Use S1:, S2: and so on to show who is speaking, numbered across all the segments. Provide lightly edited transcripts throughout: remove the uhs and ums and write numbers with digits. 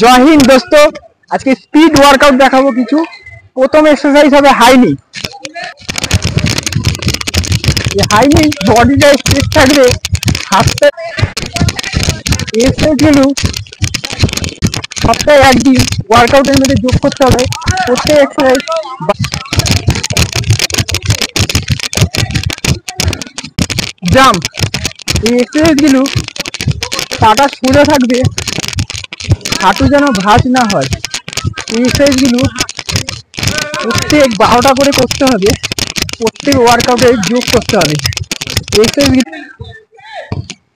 S1: জয় হিন্দ দোস্ত, আজকে speed workout দেখাবো কিছু। প্রথম এক্সারসাইজ হবে হাই নি। হাই নি বডিটা স্ট্রেচ থাকবে, হাতটা এক্সারসাইজগুলো সপ্তাহে একদিন ওয়ার্কআউটের মধ্যে যোগ করতে হবে। প্রত্যেক এক্সারসাইজ জাম্প, এই এক্সারসাইজগুলো পাটা সোজা থাকবে, হাঁটু যেন ভাঁজ না হয়। এই এক্সারসাইজগুলো প্রত্যেক 12টা করে করতে হবে, প্রত্যেক ওয়ার্কআউটে যোগ করতে হবে।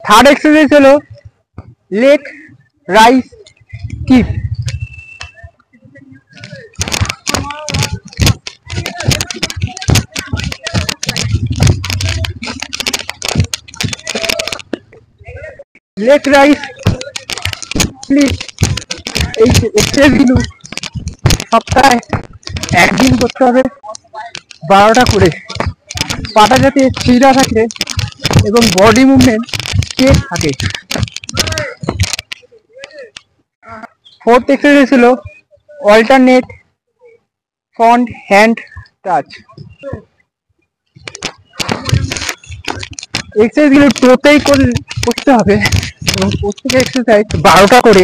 S1: থার্ড এক্সারসাইজ হলো leg rise keep. Leg rise split, এই এক্সারসাইজগুলো সপ্তাহে একদিন করতে হবে, 12টা করে। পাটা যাতে সিধা থাকে এবং বডি মুভমেন্ট স্ট্রেট থাকে। ফোর্থ এক্সারসাইজ হলো অল্টারনেট ফ্রন্ট হ্যান্ড টাচ। এক্সারসাইজগুলো প্রত্যেক করতে হবে এবং প্রত্যেক এক্সারসাইজ 12টা করে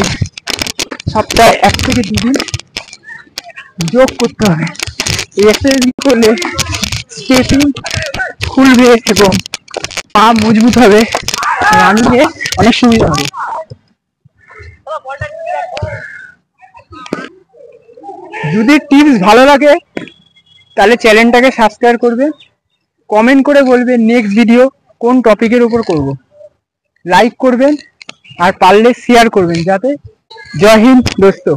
S1: সপ্তাহে 1 থেকে 2 দিন যোগ করতে হবে। এই এক্সারসাইজ করলে স্ট্রেচিং খুলবে এবং পা মজবুত হবে, রানিংয়ে অনেক সুবিধা হবে। যদি টিপস ভালো লাগে তাহলে চ্যানেলটাকে সাবস্ক্রাইব করবে, কমেন্ট করে বলবেন নেক্সট ভিডিও কোন টপিকের উপর করব, লাইক করবেন আর পারলে শেয়ার করবেন যাতে। জয় হিন্দ দোস্ত।